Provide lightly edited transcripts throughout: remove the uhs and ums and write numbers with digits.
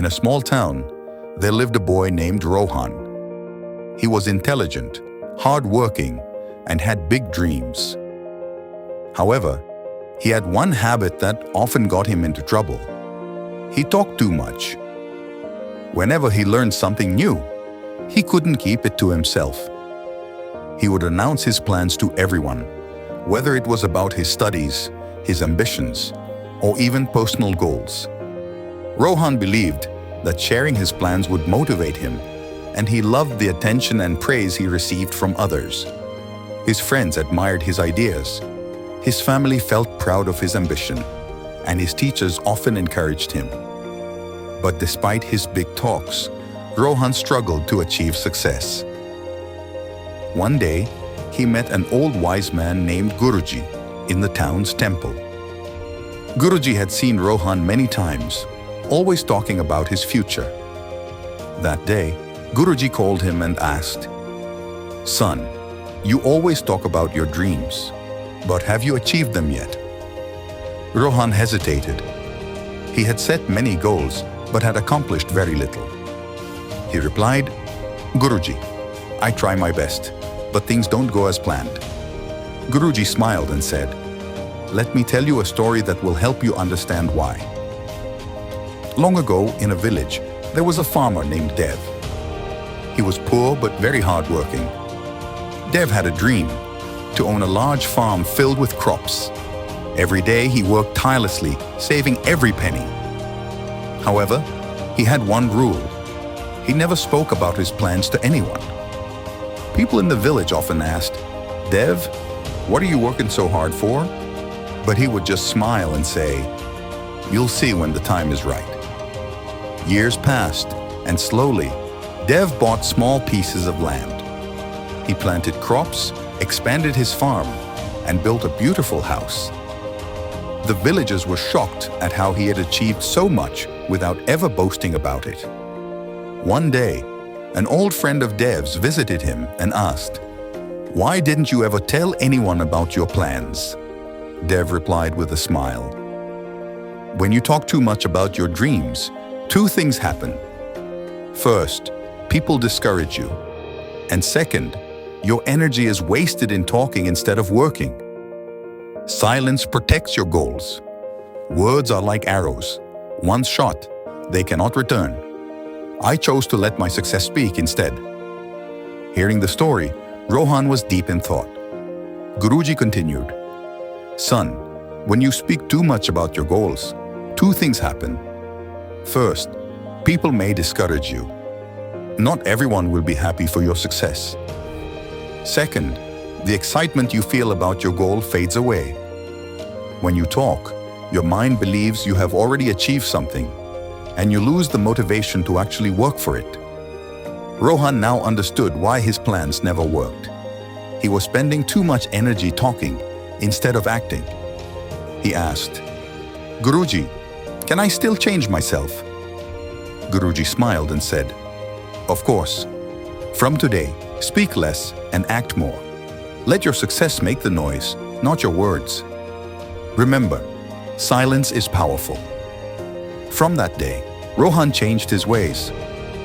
In a small town, there lived a boy named Rohan. He was intelligent, hardworking, and had big dreams. However, he had one habit that often got him into trouble. He talked too much. Whenever he learned something new, he couldn't keep it to himself. He would announce his plans to everyone, whether it was about his studies, his ambitions, or even personal goals. Rohan believed that sharing his plans would motivate him, and he loved the attention and praise he received from others. His friends admired his ideas. His family felt proud of his ambition, and his teachers often encouraged him. But despite his big talks, Rohan struggled to achieve success. One day, he met an old wise man named Guruji in the town's temple. Guruji had seen Rohan many times, always talking about his future. That day, Guruji called him and asked, "Son, you always talk about your dreams, but have you achieved them yet?" Rohan hesitated. He had set many goals, but had accomplished very little. He replied, "Guruji, I try my best, but things don't go as planned." Guruji smiled and said, "Let me tell you a story that will help you understand why." Long ago, in a village, there was a farmer named Dev. He was poor but very hardworking. Dev had a dream to own a large farm filled with crops. Every day he worked tirelessly, saving every penny. However, he had one rule. He never spoke about his plans to anyone. People in the village often asked, "Dev, what are you working so hard for?" But he would just smile and say, "You'll see when the time is right." Years passed, and slowly, Dev bought small pieces of land. He planted crops, expanded his farm, and built a beautiful house. The villagers were shocked at how he had achieved so much without ever boasting about it. One day, an old friend of Dev's visited him and asked, "Why didn't you ever tell anyone about your plans?" Dev replied with a smile, "When you talk too much about your dreams, two things happen. First, people discourage you. And second, your energy is wasted in talking instead of working. Silence protects your goals. Words are like arrows. Once shot, they cannot return. I chose to let my success speak instead." Hearing the story, Rohan was deep in thought. Guruji continued, "Son, when you speak too much about your goals, two things happen. First, people may discourage you. Not everyone will be happy for your success. Second, the excitement you feel about your goal fades away. When you talk, your mind believes you have already achieved something, and you lose the motivation to actually work for it." Rohan now understood why his plans never worked. He was spending too much energy talking instead of acting. He asked, "Guruji, can I still change myself?" Guruji smiled and said, "Of course. From today, speak less and act more. Let your success make the noise, not your words. Remember, silence is powerful." From that day, Rohan changed his ways.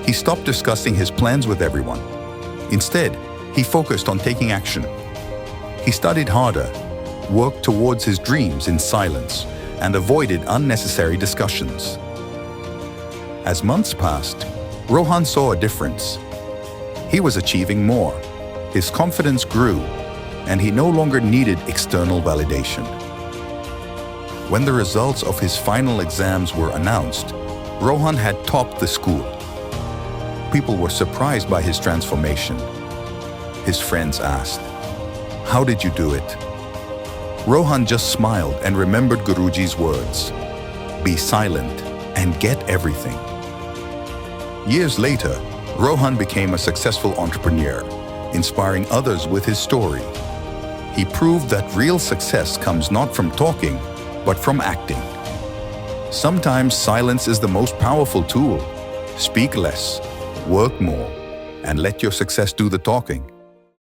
He stopped discussing his plans with everyone. Instead, he focused on taking action. He studied harder, worked towards his dreams in silence, and avoided unnecessary discussions. As months passed, Rohan saw a difference. He was achieving more. His confidence grew, and he no longer needed external validation. When the results of his final exams were announced, Rohan had topped the school. People were surprised by his transformation. His friends asked, "How did you do it?" Rohan just smiled and remembered Guruji's words, "Be silent and get everything." Years later, Rohan became a successful entrepreneur, inspiring others with his story. He proved that real success comes not from talking, but from acting. Sometimes silence is the most powerful tool. Speak less, work more, and let your success do the talking.